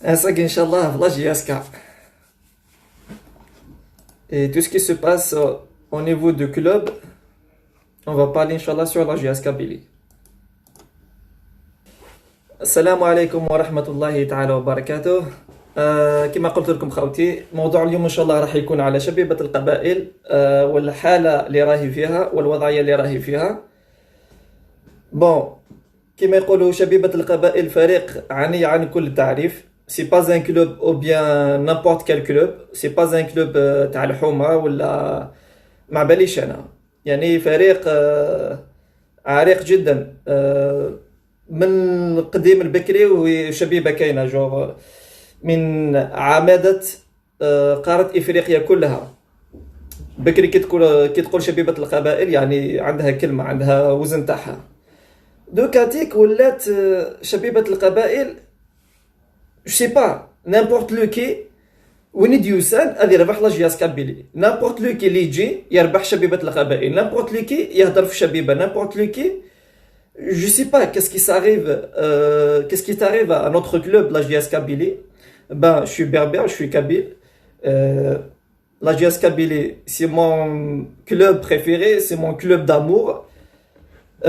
Ainsi qu'Inch'Allah, là, JSK. Et tout ce qui se passe au niveau du club, on va parler, Inch'Allah, sur la JSK Billy. السلام عليكم ورحمة الله تعالى وبركاته. كما قلت لكم خوتي، موضوع اليوم إن شاء الله راح يكون على شبيبة القبائل، والحالة اللي راهي فيها والوضعية اللي راهي فيها. بون، كما يقولوا شبيبة القبائل فريق غني عن كل تعريف. سي با ان كلوب او بيان نابورت كال كلوب، سي با ان كلوب تاع الحومة ولا ما باليش انا. يعني فريق عريق جدا، من القديم البكري وشبيبة كاينة جوغ من عمادة قارة افريقيا كلها. بكري كي تقول شبيبة القبائل يعني عندها كلمة، عندها وزن تاعها. دوكاتيك ولات شبيبة القبائل، je sais pas, n'importe lequel وين يدي يوصل هذه يربح لا جياس كابيلي. n'importe lequel اللي يجي يربح شبيبة القبائل، n'importe lequel يهضر في شبيبة، n'importe lequel. Je sais pas qu'est-ce qui t'arrive à notre club, la JS Kabylie. Ben, je suis berbère, je suis kabyle. La JS Kabylie, c'est mon club préféré, c'est mon club d'amour.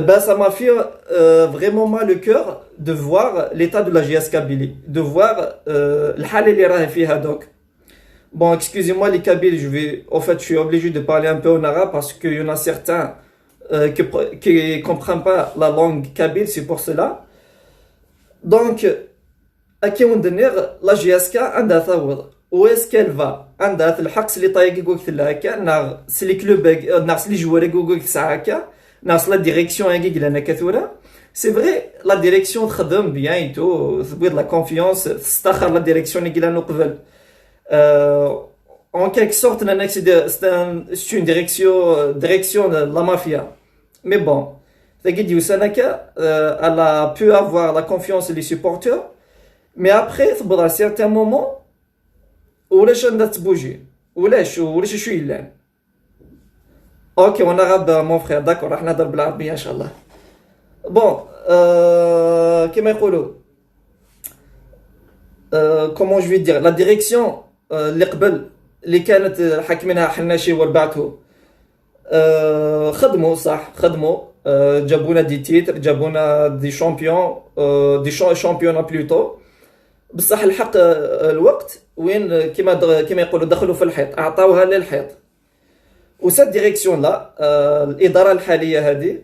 Ben, ça m'a fait vraiment mal le cœur de voir l'état de la JS Kabylie, de voir le hal اللي راهي فيها donc. Bon, excusez-moi les Kabyles, je suis obligé de parler un peu en arabe parce qu'il y en a certains qui ne comprennent pas la langue kabyle, c'est pour cela. Donc, à qui on donne la JSK عندها ثوض. Où est-ce qu'elle va? عندها الحق اللي طايق يقول لها هكا، ناقص لي كلوب، ناقص لي جوار يقول ساعه هكا، ناقص لا ديريكسيون يقول لنا كثوره. سي فري لا ديريكسيون تخدم بيان ايتو، تبيض لا كونفيونس، تستخر لا ديريكسيون يقول لنا قبل. En quelque sorte, c'est une direction de la mafia. Mais bon, elle a pu avoir la confiance des supporters, mais après, à un certain moment, ولاش بدها تبوجي، ولاش شو يلان. اوكي وانا arabe mon frère, d'accord, راح نهضر بالعربية ان شاء الله. بون، كما يقولوا comment je vais dire, la direction اللي قبل اللي كانت حاكمينها حناشي وربعته، خدموا صح، خدموا، جابونا دي تيتر، جابونا دي شامبيون، دي شامبيون بلوتو. بصح الحق الوقت وين كما يقولوا دخلوا في الحيط، اعطاوها للحيط. وسات ديريكسيون لا، الاداره الحاليه هذه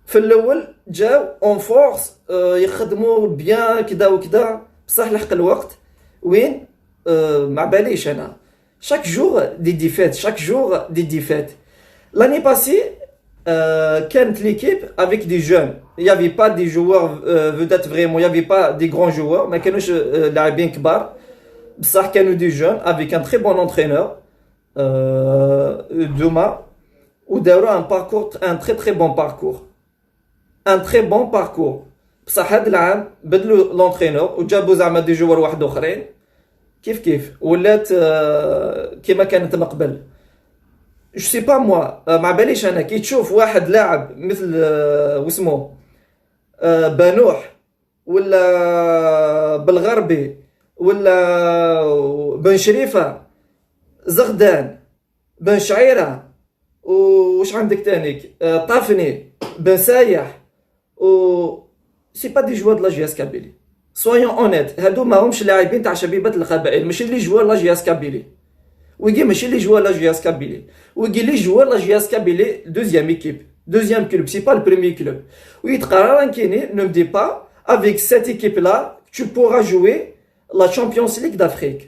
في الاول جاو اون فورس يخدموا بيان كدا وكدا، بصح لحق الوقت وين ما باليش انا. chaque jour des défaites, chaque jour des défaites. L'année passée, كانت l'équipe avec des jeunes. Il n'y avait pas des joueurs vedettes vraiment, il n'y avait pas des grands joueurs, ما كانوش لاعبين كبار، بصح كانوا des jeunes avec un très bon entraîneur, Doma, وداروا un parcours, un très très bon parcours. Un très bon parcours. بصح هذا العام بدلوا l'entraîneur وجابوا زعما دي جوار واحد اخرين، كيف ولات كيما كانت من قبل. جو سي با موا، ما باليش انا كي تشوف واحد لاعب مثل واسمو بانوح ولا بالغربي ولا بن شريفه زغدان بن شعيره، وش عندك تانيك طافني بن سايح، و سي با دي جواد لا جي اس كابيلي. سويون اونيت، هادو ماهمش لاعبين تاع شبيبة القبائل، ماشي اللي جوا لا جي اس كابيلي. ويجي ماشي اللي جوا لا جي اس كابيلي، ويجي اللي جوا لا جي اس كابيلي دوزيام ايكيب، دوزيام كلوب، سي با البريمي كلوب. ويتقرر كيني نو مدي با افيك سيت ايكيب لا tu pourras jouer la Champions League d'Afrique.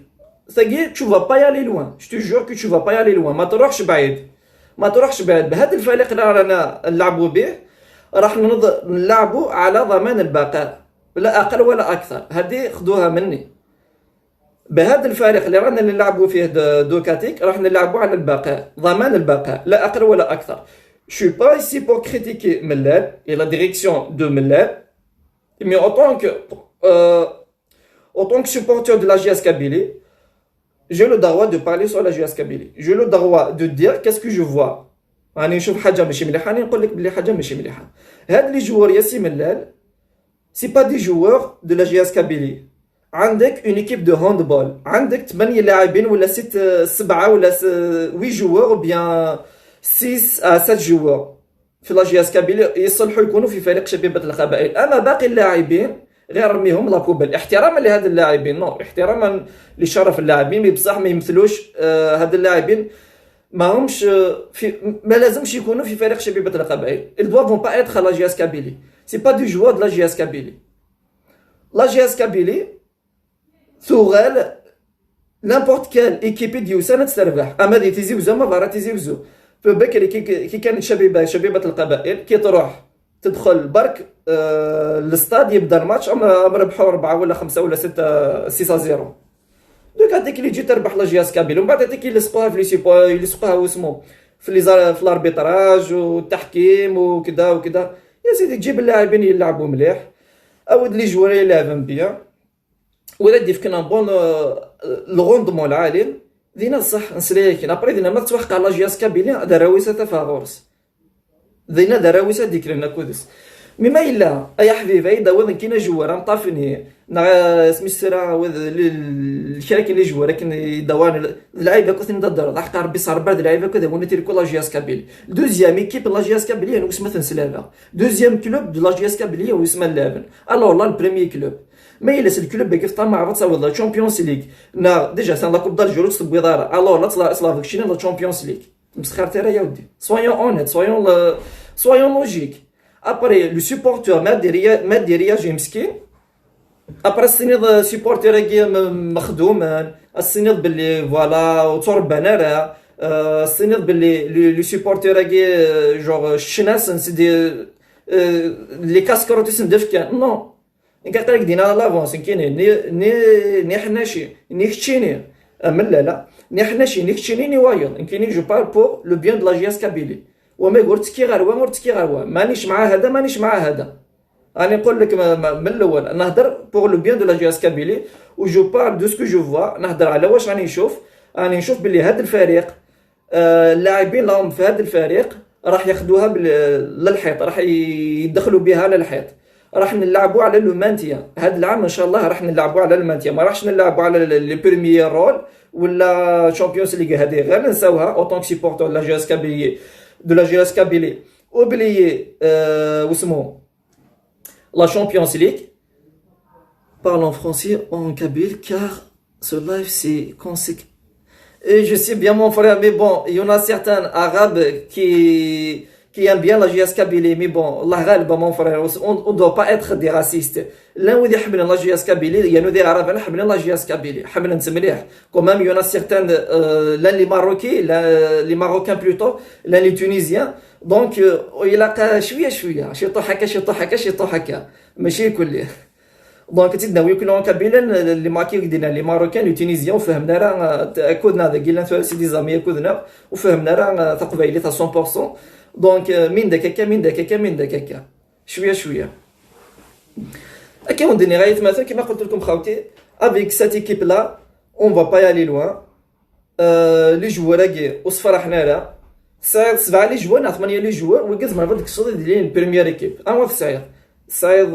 C'est-à-dire tu vas pas y aller loin, je te jure que tu vas pas y aller loin. ما تروحش بعيد، ما تروحش بعيد. بهذا الفريق اللي رانا نلعبوا به راح نلعبوا على ضمان البقاء، لا اقل ولا اكثر. هذه خذوها مني، بهذا الفريق اللي رانا نلعبوا فيه دوكاتيك راح نلعبوا على البقاء، ضمان البقاء، لا اقل ولا اكثر. Je suis pas ici pour critiquer Mellal et la direction de Mellal, mais en tant que supporter de la JS Kabylie, j'ai le droit de parler sur la JS Kabylie. J'ai le droit de dire qu'est-ce que je vois. راني نشوف حاجه ماشي مليحه، راني نقول لك بلي حاجه ماشي مليحه. هاد لي جوار ياسي ملال، سي با دي جوار دو لا جي اس كابيلي. عندك اون ايكيب دو هاندبول، عندك 8 لاعبين ولا 6 7 ولا 8 جوار او بيان 6 ا 7 جوار في لا جي اس كابيلي يصلحوا يكونوا في فريق شبيبة القبائل. اما باقي اللاعبين غير رميهم لابوبل احتراما لهاد اللاعبين، نو احتراما لشرف اللاعبين، مي بصح ما يمثلوش هاد اللاعبين ما همش ما لازمش يكونوا في فريق شبيبة القبائل. ils doivent pas être à la GS Kabylie, c'est pas du joueur de la GS Kabylie. La GS Kabylie ثغال n'importe quelle équipe ديوسان تستربح، اما دي تيزي وزو ما تيزي وزو. فبكري كي كانت شبيبة القبائل كي تروح تدخل برك الاستاد يبدا الماتش ربحوا 4 ولا 5 ولا 6-0. دوك هذيك اللي تجي تربح لا جي اس كابيل ومن بعد هذيك يلصقوها في لي سيبو يلصقوها واسمو في الاربيتراج والتحكيم وكذا وكذا. يا سيدي تجيب اللاعبين يلعبوا مليح، اود لي جوار يلعبوا بيان، ولا دير كنا بون الغوندمون العالي دينا صح نسليك ابري دينا ما توافق على لا جي اس كابيل دراويسه تفاغورس دينا دراويسه ديك لنا كودس. مما إلا أي حبيبي إذا وذن كينا جوار مطافني سمي السرا الشركة اللي جوار لكن دوان اللعيبة كنت ندر ضحك ربي صار بعد اللعيبة كذا ونتي كل لا جي اس كابيل. دوزيام ايكيب لا جي اس كابيل هو اسمها تنسلافا، دوزيام كلوب دو لا جي اس كابيل هو اسمها اللابن. الوغ لا البريمير كلوب ما إلا الكلوب كيف طمع عرفت صاوب لا تشامبيونز ليغ نا ديجا سان لا كوب دال جولوس بيضاره. الوغ لا طلع سلافك شينا لا تشامبيونز ليغ مسخر ترى يا ودي سويون اونيت سويون لوجيك. Après, le supporter ماديريا جيمسكي après السنيد سيبورتر كي مخدوم السنيد باللي فوالا وتربنا راه السنيد باللي لو سيبورتر كي جور شناس سيدي لي كاسكروتيس ندفكان نو كاع لك دينا لافونس كاين ني حناشي ني كتشيني من لا ني حناشي ني كتشيني ني وايض كاين جو بار بور لو بيان دو لا جي اس كابيلي وما قلت كي غروا مانيش مع هذا مانيش مع هذا. راني نقول لك من الاول نهضر بور لو بيان دو لا جي اس كابيلي و جو بار دو سكو جو فوا، نهضر على واش راني نشوف باللي هذا الفريق اللاعبين راهم في هذا الفريق راح ياخذوها للحيط، راح يدخلوا بها للحيط، راح نلعبوا على لو مانتيا هذا العام ان شاء الله، راح نلعبوا على المانتيا ما راحش نلعبوا على لي بريميير رول ولا شامبيونز ليغ. هذه غير ننساوها اوطونك سيبورتور لا جي اس كابيلي de la GS Kabylie. Oubliez la Champions League. Parle en français en kabyle car ce live c'est conséquent. Et je sais bien mon frère, mais bon, il y en a certains arabes qui aiment bien la GS Kabylie, mais bon, Allah ghalib mon frère, on ne doit pas être des racistes. L'un où ils aiment la GS Kabylie, il y en a des arabes qui aiment la GS Kabylie, حملنا نسمليح. Quand même, il y en a certains, l'un les Marocains plutôt, l'un les Tunisiens. Donc, il a شوية شي طحكة ماشي كله. دونك تيدناوي كلهم كابيلا اللي ماكي دينا لي ماروكان لي تونيزيان وفهمنا راه كودنا هذا قلنا سي دي زامي كودنا وفهمنا راه تقبايلي تاع 100%. دونك من داك شويه هكا وندير غاية مثلا كما قلت لكم خاوتي افيك سات ايكيب لا اون فا با يالي لوان. لي جوار كي وصفر حنا راه سبعه لي جوار 8 لي جوار وكاز ما بدك الصوت ديال البريمير ايكيب انا في سعيد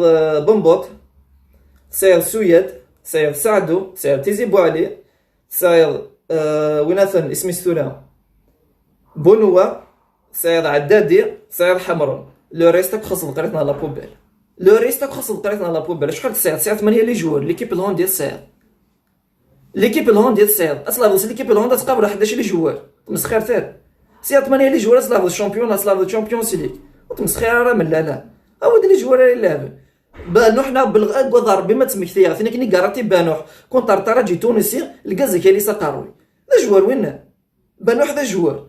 بومبوط سعيد سويد سعيد سعدو سعيد تيزي بوعلي سعيد وناثن اسمي ستورا بونوا سعيد عدادي سعيد حمرون. لو ريستك خاص قريتنا لا بوبيل لا بوبيل شحال سعيد 8 لي جوار ليكيب الهوند ديال سعيد اصلا غوس ليكيب الهوند تقابل 11 لي جوار مسخير تاع سعيد 8 لي جوار اصلا الشامبيون اصلا الشامبيونز ليغ وتمسخير راه من لا اود لي جوار اللي لعب بانو حنا بالغ ضربي ما تمكثيها فينا كني قراتي بانو كونتر ترجي تونسي الكازا كاين سقاروي ذا جوار وين بانو حدا جوار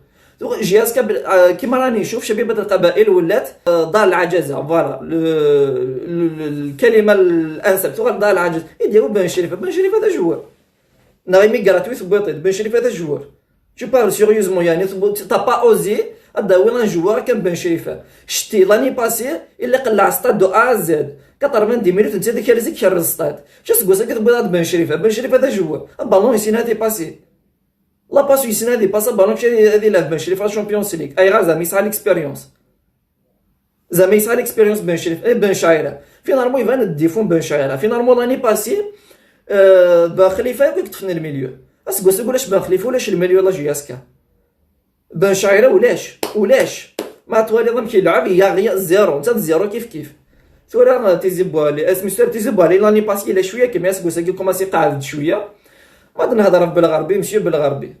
جي اس كيما راني نشوف شبيبة القبائل ولات دار العجزه فوالا الكلمه الانسب تقول دار العجز يديروا بن شريف هذا جوار نايمي غراتوي ثبوطي بن شريف هذا جوار جو بارل سيريوزمون يعني تا با اوزي اداوي ان جوار كان بن شريفه شتي لاني باسي اللي قلع ستاد دو ا زد 90 مينوت انت هذيك رزق كير الستاد شو تقول كتبغي بن شريفه هذا جوار البالون يسينا دي باسي لا باس يسينا دي باس البالون مشى هذه لعب بن شريفه الشامبيونز ليغ اي غاز زعما يسعى ليكسبيريونس بن شريف بن شعيره في نورمال يبان الديفون بن شعيره في نورمال لاني باسي بن خليفه كنت في الميليو اسكو ولاش بن خليفه ولاش الميليو لا جياسكا بن شعيره ولاش ما توالي ضم كيلعب يا زيرو انت زيرو كيف ثورا تيزيبوا لي اسمي سور تيزيبوا لي لاني باسكي لا شويه كيما اسكو ساكي كوماسي قاعد شويه ما نهضر بالغربي ماشي بالغربي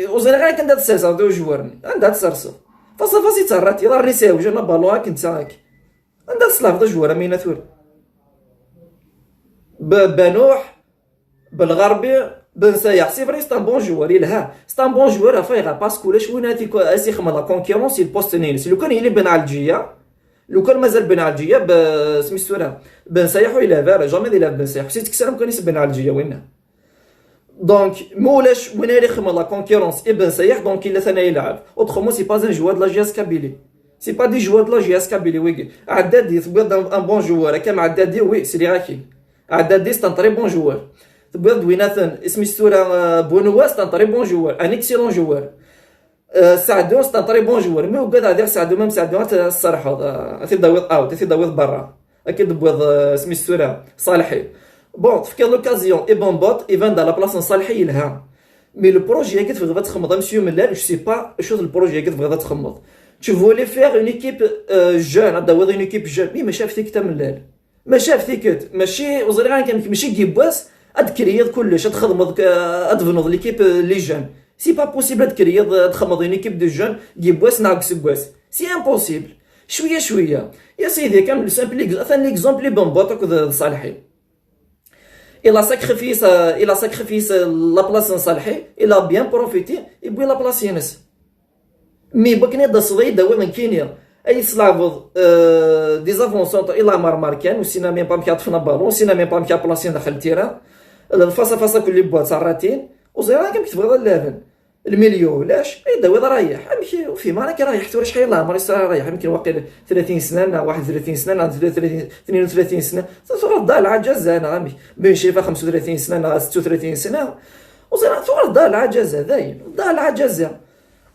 وزين غير كنت تسرسر دو جوارني عندها تسرسر فصافي تراتي راني ساوي جانا بالو كنت ساك عندها تصلاف دو جوار مينا ثور بنوح بالغربي بن سايح سي فري ستان بون جوار يلها ستان بون جوار فايغا باسكو لاش وين هاتي اسي خما لا كونكيرونس البوست نيلس لو كان يلي بن علجيه لو كان مازال بن علجيه سميتو راه بن سايح ويلا فار جامي ديال بن سايح سيت كسرم كان يسب بن علجيه وين دونك مولاش وين اللي خما لا كونكيرونس ابن سايح دونك الا ثاني يلعب اوترومون سي با ان جوار دو لا جي اس كابيلي سي با دي جوار دو لا جي اس كابيلي وي عدادي تبغي ان بون جوار كان عدادي وي سي لي راكي عدادي سي ان تري بون جوار تبغي ويناثن سميتو راه بونوا سي ان تري بون جوار ان اكسيلون جوار سعدو سي ان تري بون جوار مي وقاد هذا سعدو ميم سعدو الصراحه تيداوي اوت تيداوي برا اكيد بوض سميتو راه صالحي بون في كان لوكازيون ابن بوت ايفان دا لا بلاص صالحي لها مي لو بروجي كي تبغي تخمض مسيو ملال جو سي با شو البروجي كي تبغي تخمض tu voulais faire une équipe jeune هذا هو une équipe jeune مي ما شاف فيك حتى ملال ما شاف فيك ماشي وزريان كان ماشي كيبواس ادكريض كلش تخدمض ادفنض ليكيب لي جون سي با بوسيبل تكريض تخمض une équipe de jeunes كيبواس ناقص بواس سي امبوسيبل شويه يا سيدي كامل سامبل ثاني ليكزومبل لي بون صالحي il a sacrifié la place صالحي il a bien profité et puis la place ينس مي بكني دا صدي دا وين كينيا اي سلافض دي زافونسون الى ماركان وسينا ميم با مكاطفنا بالون سينا ميم با مكا بلاسين داخل التيران الفاصا كل بوات سراتين وزيرا كيف تبغى اللافن المليون علاش اي دا وين رايح امشي في ما راك رايح حتى شحال الله مريس رايح يمكن واقيلا 30 سنه 31 سنه 32 سنه صغر ضالع جزا انا غامي بين شيفا 35 سنه 36 سنه وزيرا صغر ضالع جزا داين ضالع جزا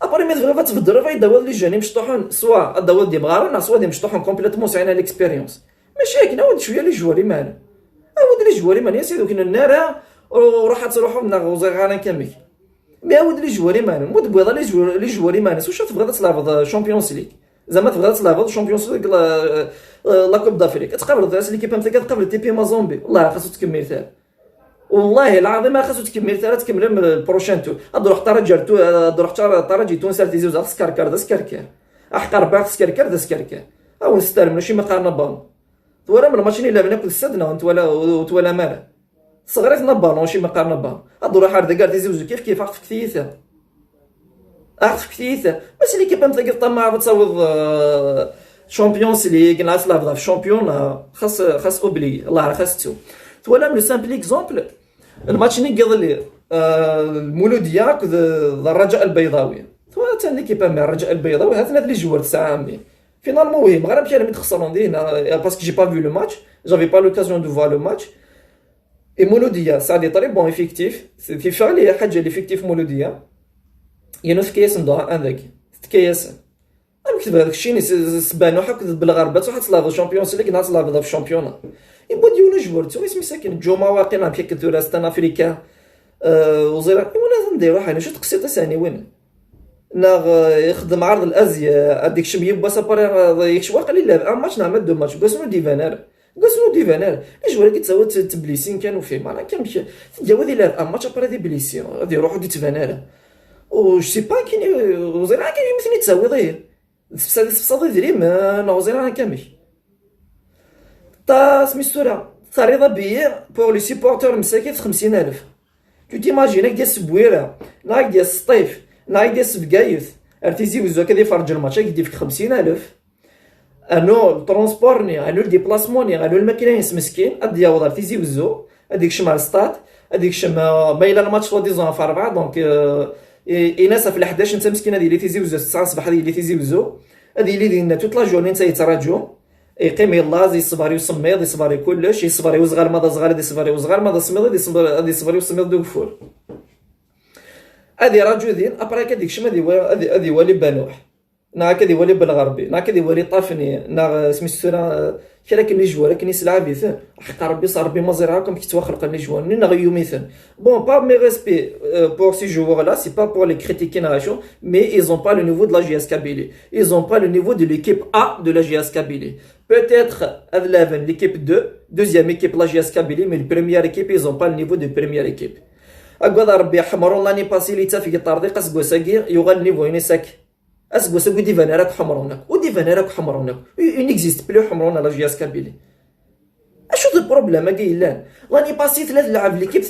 ابري مي تبغي تفضل فاي داوود لي جاني مشطوحون سوا داوود دي مغارنا سوا دي مشطوحون كومبليتمون ساينا ليكسبيريونس ماشي هكا ناود شويه لي جواري مان عاود لي جواري مان يا سيدي كاين النار وراح تروحوا من غوزيغانا كامل مي عاود لي جواري مان مود بيضا لي جواري مان واش تبغي تلعب شامبيونز ليغ زعما تبغي تلعب شامبيونز ليغ لا كوب دافريك تقابل الناس اللي كيبان تلقى تقابل تي بي مازومبي والله خاصو تكمل ثاني والله العظيم ما خاصو تكمل ثلاث كمل من البروشان تو تروح ترجرتو تروح ترجي تونس تيزي وزا سكركر دا سكركر احقر باك سكركر دا سكركر او نستلم ماشي ما قارنا بان تورا من الماتش اللي لعبنا كنت انت ولا مال صغرت نبالون ماشي ما قارنا بان تروح هذا قال تيزي وزا كيف اخذ كثيثه بس اللي كيبان تلقى طماع تصاوض شامبيونز ليغ ناس لعبها في شامبيون خاص اوبلي الله خاصتو ولا من سامبل اكزومبل الماتش اللي قضى لي المولوديه الرجاء البيضاوي ثاني كيبان مع الرجاء البيضاوي هذا اللي جوار 9 عامين فينالمون وي المغرب مشى ملي خسرون دينا باسكو جي با فيو لو ماتش جافي با لوكازيون دو فوا لو ماتش اي مولوديه سا دي طري بون افيكتيف في فعل حاجه ليفيكتيف مولوديه ينوث كياس ندوها هذاك كياس كتب هذاك الشيء سبانو حك بالغربات وحط لا شامبيونز ليغ ناس لا في الشامبيون يبغى ديونا جوار تو اسمي ساكن جوما واقيلا بيك كثير استان افريكا وزيرا ولا نديرو حنا شو تقسيطه ثاني وين يخدم عرض الازياء هذيك شميه باسا باري يكش واقع لا ماتش نعمل دو ماتش قسمو ديفانر الجوار كي تساوي تبليسين كانوا فيه معنا كنمشي تجاوز لا ماتش باري دي بليسيون غادي يروحوا دي تفانر و سي با كاين وزيرا كاين مثلي تساوي ضير صافي دريم نوزيرا كامل تا سميتو راه طريقه بيع بور لي سيبورتور مساكين 50000 تو تيماجينك ديال السبويره نايك ديال السطيف نايك ديال السبقايث ارتيزي وزو كدي يفرج الماتش كيدير فيك 50000 انو الترونسبورني انو الديبلاسموني انو الماكينيس مسكين ادي يعوض ارتيزي وزو هذيك شمال ستاد هذيك شما بايله الماتش سوا ديزون في 4 دونك ايناس في 11 انت مسكين هذه اللي تيزي وزو 9 الصباح هذه اللي تيزي وزو هذه اللي دينا توت لا جورني انت يتراجعوا يقيم يلا يصبر يصميض يصبر كلش يصبر يوزغر ماذا صغار يصبر يوزغر ماذا صميض يصبر يصميض دو فور هذه رجل دين ابريك هذيك شما هذه والي بنوح نا كذي ولي بالغربي نا كذي ولي طافني نا سميتو نا كرا كني جوار كني سلعه بيثن حق ربي صار ربي ما زرعكم كي توخلق لي جوار ني نغيو ميثن بون با مي ريسبي pour ces joueurs là c'est pas pour les critiquer narration mais ils ont pas le niveau de la JS Kabylie ils ont pas le niveau de l'équipe A de la JS Kabylie peut-être Adlaven l'équipe 2 deuxième équipe la JS Kabylie mais la première équipe ils ont pas le niveau de première équipe أقول ربي حمرون لاني باسي لي تافي طارديق اسكو ساكي يغال نيفو ينساك اسكو ساكو ديفان راك حمرونك وديفان راك حمرونك نيكزيست بلو حمرون لا جياس كابيلي اشو ذا بروبليم كاي لان لاني باسي ثلاث لعب ليكيب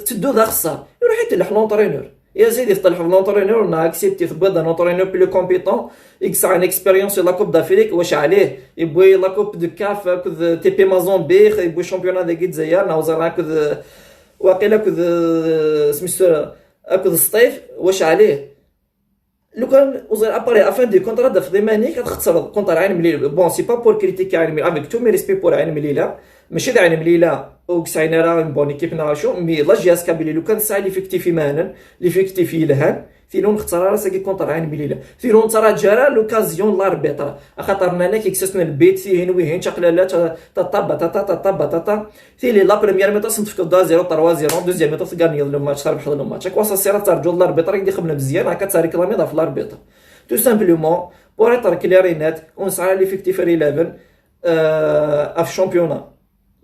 تدو ذا خسار يروح يتلح لونطرينور يا سيدي تطلح لونطرينور نا اكسبتي تبدا لونطرينور بلو كومبيتون اكس ان اكسبيريونس لا كوب دافريك واش عليه يبوي لا كوب دو كاف كذ تي بي مازومبيغ يبوي شامبيون دي دزاير ناوزر كذ واقيلا كذ سميتو كذ الصيف واش عليه لو كان وزير اباري افان دي كونترا دا خدماني كتخسر كونترا عين مليله بون سي با بور كريتيكي عين مليله افيك تو مي ريسبي بور عين مليله ماشي دا عين مليله او كساينا راه بون ايكيب ناشو مي لا جياس كابيلي لو كان ساعي ليفيكتيفي مانن ليفيكتيفي لهان ثيلون اختار راسك كونترا عين مليله ثيلون ترى جرى لوكازيون لاربيتر خاطر نانا كيكسسنا البيت فيه وين شقلالات تطبا تطبا تطا ثيلي لا بريمير ميطا صنف كدا 0 3 0 دوزيام ميطا تغاني الماتش تربح الماتش كواصا سيرا ترجو لاربيتر يدي خدمنا مزيان هكا تاريك لاميضه في لاربيتر تو سامبلومون بور اتر كليرينات اون ساعه ليفيكتيف 11 اف شامبيونا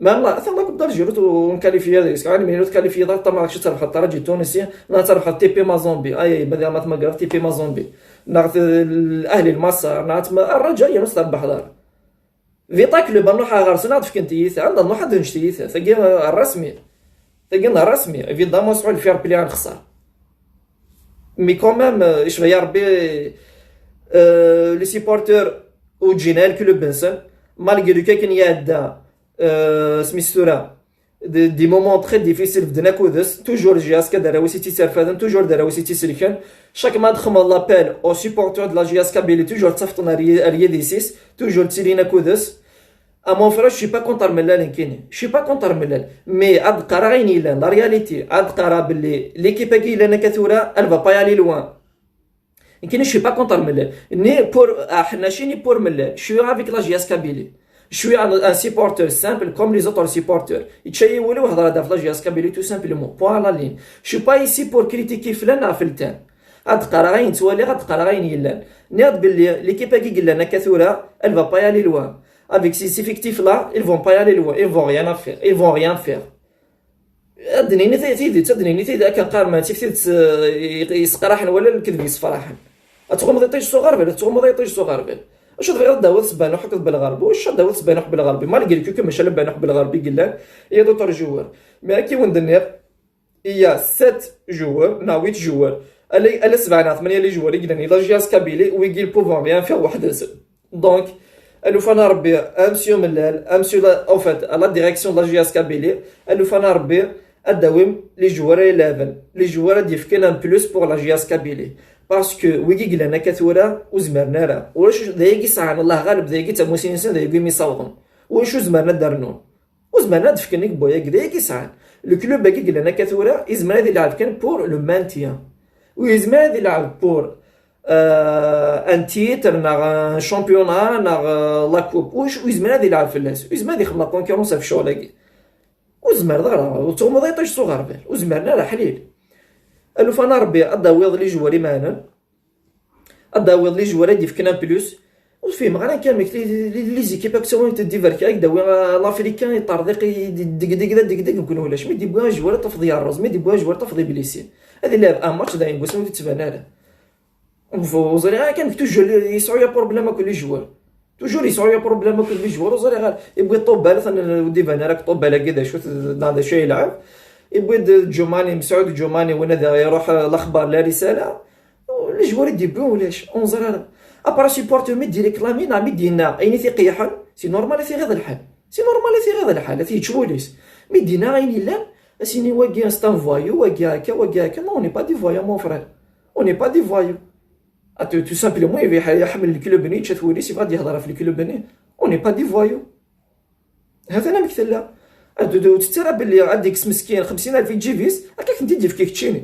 ما ثم كنت جيروت ونكاليفي هذا يسكع على مينوت كاليفي ضغط ما راكش تربح الترجي التونسي لا تربح تي بي مازومبي اي بدا ما تمقرف تي بي مازومبي ناخذ الاهلي المصر نعت الرجاء نص تربح دار فيتا كلوب نروح غير سنه في كنتيث عندنا نروح نشتيث ثقي الرسمي ثقينا الرسمي ايفيدامون سؤال الفير بلي نخسر مي كومام ايش يا ربي لي سيبورتور وجينا الكلوب بنسن مالغري كاين يادا سميتو دي مومون تري ديفيسيل بدنا كودس توجور جياس كدار وسيتي سرفادن توجور دار وسيتي سلكن شاك ما دخل لابيل او سيبورتور دو لا جياس كابيلي توجور تصفطنا ريا دي سيس توجور تسيرينا كودس ا مون فرا شي با كونتر ملال كيني شي با كونتر ملال مي اد قرا غيني لا لا رياليتي اد قرا باللي ليكيب كي لنا كثوره الفا با يالي لوان يمكن شي با كونتر ملال ني بور حنا شيني بور ملال شو افيك لا جياس كابيلي شوي ان سيبورتور سامبل كوم لي زوتر سيبورتور يتشي ولو هضره دا في لاجياس كابيلي تو سامبلومون بوان لا لين شو با ايسي بور كريتيكي فلان فلتان غاد قرا غاين تولي غاد قرا غاين يلان نيض باللي ليكيب كي قال لنا كثوره elle va pas y aller loin avec ces effectifs là ils vont pas y aller loin ils vont rien faire ils vont rien faire ادنيني تيدي تدنيني تيدي كان قارما تيفيد يسقراحن ولا الكذب يصفراحن اتغم ضيطيش صغار تغم ضيطيش صغار واش تبغي داوود سبانوح هكا بالغربي واش داوود سبانوح بالغربي ما لقيت كيما مشى لبانوح بالغربي قال له يا دوتر جوار مي كي وندنيغ يا 7 جوار نا 8 جوار الا 7 8 لي جوار يقدرني لا جياس كابيلي ويقيل بوفون بيان فيغ واحد دونك الو فانا ربي امسيو ملال امسيو او فات لا ديريكسيون لا جياس كابيلي الو فانا ربي الدوام لي جوار 11 لي جوار ديفكين ان بلوس بور لا جياس كابيلي باسكو ويكي قلنا كثورة وزمرنا راه واش ذايكي ساعة الله غالب ذايكي تا موسينسين ذايكي ميصوغن واش زمرنا دارنون وزمرنا دفكنيك بويا ذايكي ساعة لو كلوب باكي قلنا كثورة يزمر هذا يلعب كان بور لو مانتيان ويزمر هذا يلعب بور ان تيتر ناغ شامبيونا ناغ لا كوب واش ويزمر هذا يلعب في الناس ويزمر هذا يخدم كونكورونس في شغل وزمر دغرا وتوما ما يطيش صغار بال وزمرنا راه حليل الو فانا ربي اداويض لي جواري معنا اداويض لي جواري دي فكنا بلوس وفيهم غير كامل لي زيكيب كسوين تديفركا داوي لافريكان يطردق دق نكون ولاش مي ديبوا جوار تفضي الروز مي ديبوا جوار تفضي بليسي هذه لعب ان ماتش داين بوسم تتبان له وزري كان توجور يسعوا يا بروبليم كل جوار توجور يسعوا يا بروبليم كل جوار وزري غير يبغي طوب باله ودي فانا راك طوب باله كذا شوف هذا شي يلعب يبغي جوماني مسعود جوماني وانا يروح الاخبار لا رساله لي جوار يديبون ولاش اونزر هذا ابرا سيبورتور مي ديريك لامي نعم دينا اين في قيحن سي نورمال في هذا الحال سي نورمال في هذا الحال في تشوليس مي دينا اين لا سيني واقي ستان فوايو واقي هكا نو ني با دي فوايو مون فرير اون ني با دي فوايو تو سامبلومون يحمل الكلوب ني تشويليس يبغى يهضر في الكلوب ني اون ني با دي فوايو هذا انا مثل لا تترى باللي عندك مسكين 50,000 يجي فيس هكاك انت دير كيك تشيني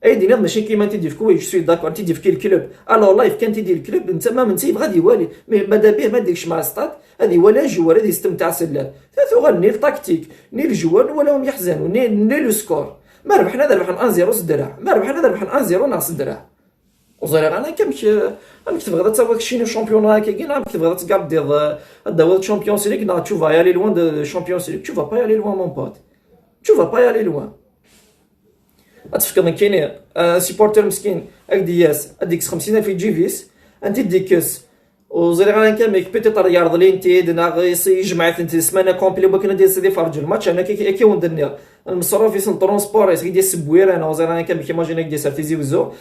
ايدينا ماشي كيما تيدي في كويت. جو سوي داكور تيدي في كي الكلوب الو لايف كان تيدي الكلوب انت ما منتي غادي والي ماذا به ما ديكش مع ستاد هذه ولا جوار هذه يستمتع سلال ثلاثو غني التكتيك ني الجوار ولا هم يحزنوا ني لو سكور ما ربحنا ربحنا 1-0 صدرع ما ربحنا ربحنا 1-0 ناقص صدرع وزير انا كمك انا كنت بغيت تسوق شي شامبيون كي انا كنت بغيت تقابل الدوري تشامبيونز ليغ نا تشوف يالي لوان دو شامبيونز ليغ تشوف با يالي لوان مون بوت تشوف با يالي لوان تفكر كاين سيبورتر مسكين هاك دياس هذيك 50,000 يجي فيس انت ديكس وزير انا كمك بيتيت رياض لينتيد ناقص يجمع سمانه كومبلي بكنا ندير سيدي فرج الماتش انا كي وندني المصروف في سنترونسبور يدير السبوير انا وزير انا كمك ايماجيني ديال سارتيزي وزو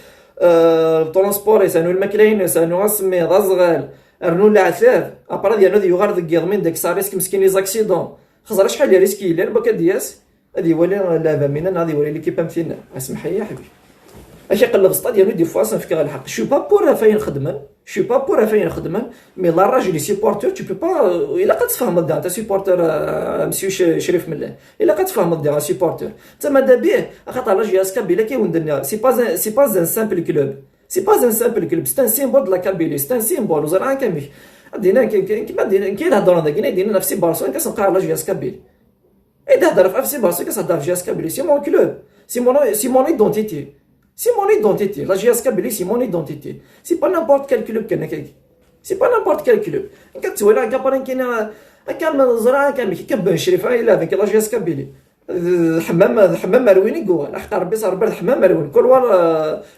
الترونسبور يسانو الماكلين يسانو اسمي غازغال ارنو العثاث ابرا ديالنا ديال غار ديك يضمن داك صاريسك مسكين لي زاكسيدون خزر شحال ديال ريسكي لان بكا دياس هادي ولي لعبه مينا هادي ولي ليكيب امثلنا اسمح لي يا حبيبي اش يقلب السطاد ديالو دي فوا نفكر الحق شو با بور فاين خدمه شو با بور فاين خدمه مي لا راجل لي سيبورتور تو بو با الا قد تفهم الدار انت سيبورتور مسيو شريف مله الا قد تفهم الدار سيبورتور انت ماذا به خاطر راجل اسكابيلا كي وندنا سي با ان سامبل كلوب سي با ان سامبل كلوب سي ان سيمبول دو لا كابيلي سي ان سيمبول وزرعا كامل دينا كيما كاين هضره داكينا دينا نفسي بارسون كنلقى راجل اسكابيل اي تهضر في اف سي بارسون كتهضر في جاس كابيلي سي مون كلوب سي مون ايدونتيتي سي مون ايدونتيتي لا جي اس كابيلي سي مون ايدونتيتي سي با نامبورط كال كلوب كان هكاك سي با نامبورط كال كلوب كتسوي كابرين كاين كان زرعه كامل كبان شريف الا فيك لا جي اس كابيلي الحمام مرويني جوال حق ربي صار برد الحمام مروين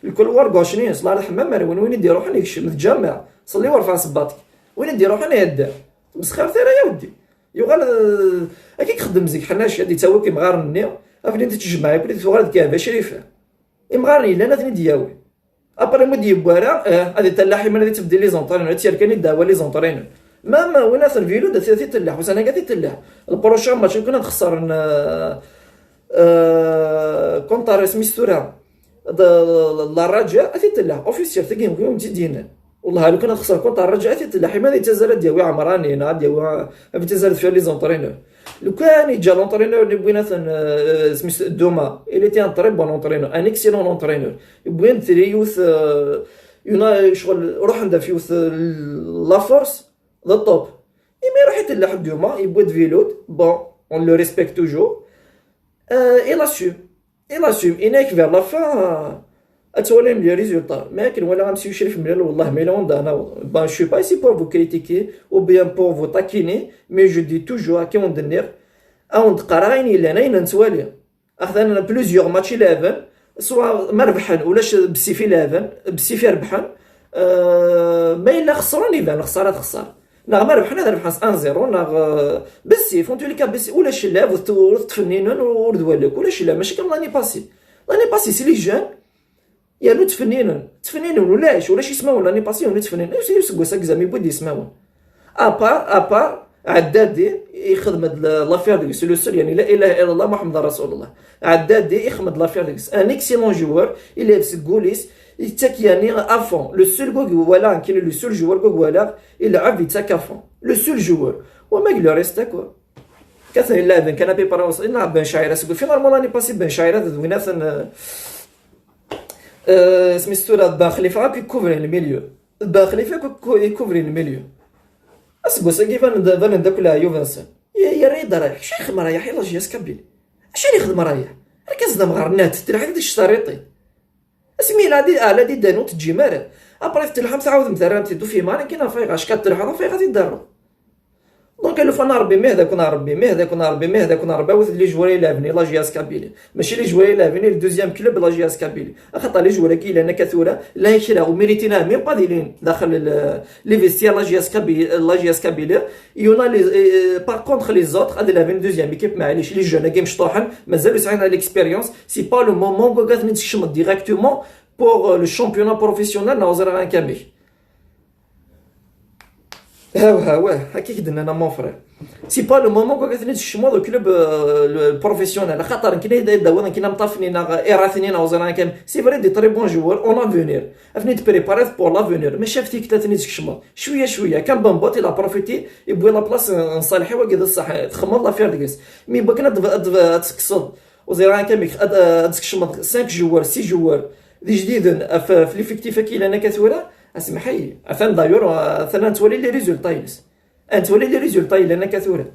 الكولوار غوشني صلاه الحمام مروين وين يدير روحنا نتجمع صلي ورفع صباطك وين ندير روحنا يدا مسخر ثيرا يا ودي يغال هكا يخدم زيك حناش هادي تا هو كيمغارني افني تتجمع يقول لك تغرد كافه شريفه يمغارني لا انا دياوي ابري مودي بوارا هادي تلاحي من هادي تبدي لي زونطرينور تيركاني داوا لي زونطرينور ما وين في الفيلو دا ثلاثه تلاح وانا قاعد تلاح البروشون ماتش كنا نخسر كونتار سميستورا لا رجاء تلاح اوفيسيال تاكي نقول متدينا والله لو كنا نخسر كونتار رجاء تلاح ماذا يتزال دياوي عمراني نا دياوي يتزال في لي زونطرينور لو كان يجا لونطرينور اللي بغينا سميتو دوما اللي تي ان تري بون لونطرينور ان اكسيلون لونطرينور بغينا نثري يوث يونا شغل روح ندير في يوث لا فورس ذا توب ايما يروح يتلاح دوما يبغي فيلود بون اون لو ريسبكت توجور il assume اناك فير لا فان اتولي لي ريزولطا ما كاين ولا غنمشيو شريف ملال والله ما الا انا با شو با سي بور فو كريتيكي او بيان بور فو تاكيني مي جو دي توجور كي اون دنير اون قراين الا انا نتوالي اخذنا بلوزيور ماتشي لافن سواء مربحان ولاش بسيفي لافن بسيفي ربحان ما الا خسروني بان خساره تخسر نا ما ربحنا ربحنا 1-0 نا بالسيف اون توليكا بس ولاش لاف وتفنينون وردوالك ولاش لا ماشي كما لاني باسي سي لي جون يا تفنينون ولاش يسمعون لاني باسي ولا تفنين يسقوا ساكزامي بودي يسمعون ابار عدادي يخدم لافير ديكس لو سول يعني لا اله الا الله محمد رسول الله عدادي يخدم لافير ديكس ان اكسيلون جوور il est gaulliste يتاك يعني افون لو سول جوغ ولا كاين لو سول جوور جوغ ولا يلعب يتاك افون لو سول جوور وما قال له ريست كو كثر اللاعبين كان بيبراو نلعب بن شاعره سكو فينالمون راني باسي بن شاعره ويناث سميتو بن خليفه كيكوفري الميليو بن خليفه كيكوفري الميليو اسكو ساكي فان داك لا يوفنس يا ريد رايح شيخ مريح يلا جياس كابيل اش اللي يخدم رايح ركز مغرنات تلحق ديك الشريطي اسمي لا دي دانو تجي مار ابري تلحم تعاود مثلا تدو في مال كاين فايغ اش كتلحق فايغ غادي يدارو دونك لو فانا ربي مي هذاك نربي وث لي جواري لافني لا جياس كابيلي ماشي لي جواري لافني الدوزيام كلوب لا جياس كابيلي خاطر لي جواري كي لنا كثوره لا يشرا وميريتينا ميم با ديلين داخل لي فيستير لا جياس كابيلي يونا لي باغ كونطخ لي زوتر هاد لافين دوزيام ايكيب معليش لي جون كي مشطوحن مازالو يسعين على ليكسبيريونس سي با لو مومون كو غادي نتشمط ديريكتومون بور لو شامبيونا بروفيسيونيل نوزر ان كامل ها هكاك درنا انا مون فرير سي با لو مومون كو غادي نتشمو دو كلوب بروفيسيونيل خاطر كاين داونا كاين مطافنين ايراثنين وزران كان سي فري دي تري بون جوور اون افونير افني تبريباري بور لافونير ما شافتيك ثلاثه نتشمو شويه كان بامبوت لا بروفيتي يبغي لا بلاص نصالحي وكذا الصح تخمم لافير ديكس مي بغينا تقصد وزران كان تكشمو 5 جوار 6 جوار دي جديد في ليفيكتيف كي انا كثوره اسمحي اثن دايور اثن تولي لي ريزولطا يلس انت تولي لي ريزولطا الا كثوره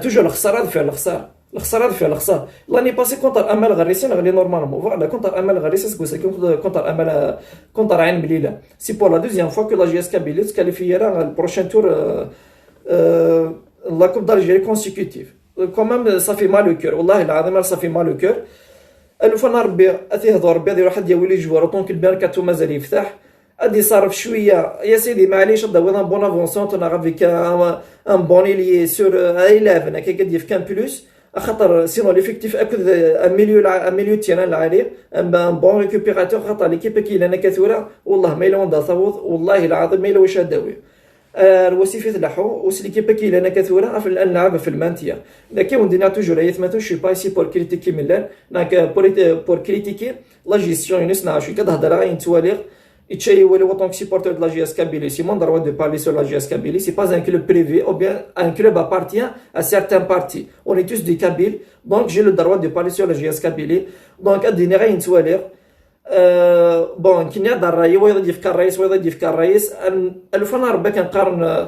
توجور الخساره دفع الخساره الخساره دفع الخساره لاني باسي كونتر امل غريسين غالي نورمالمون فوالا كونتر امل غريسين كونتر امل كونتر عين مليله سي بور لا دوزيام فوا كو لا جي اس كابيلي تكاليفيرا البروشين تور لا كوب دالجيري كونسيكوتيف كومام صافي مال لو كور والله العظيم صافي مال لو كور الوف انا ربي اتيهضر ربي هذه واحد يولي جوار طونك البيركاتو مازال يفتح ادي صارف شويه يا سيدي معليش داوي ان بون افونسون انا غافيك ان بوني لي سور 11 هكا قد يف كان بلوس خاطر سينو ليفيكتيف اكد ان ميليو تيران العالي ان بون ريكوبيراتور خاطر ليكيب كي لنا كثوره والله ما الا تصوت والله العظيم ما الا واش داوي الوصيفه تلحو وسليكيب كي لنا كثوره في الالعاب في المانتيا لكن وندينا توجور ايت ما شي با سي بور كريتيكي ملان ناك بور كريتيكي لا جيستيون ينسنا شي كتهضر غير تواليغ Itchay ou en tant que supporter de la JS Kabylie, si mon droit de parler sur la JS Kabylie, c'est pas un club privé ou bien un club appartient à certains partis. On est tous des Kabyles, donc j'ai le droit de parler sur la JS Kabylie. Donc, à dîner une soirée, bon, qui n'a d'arraï, ou il y a des carraïs, الفن ربك نقارن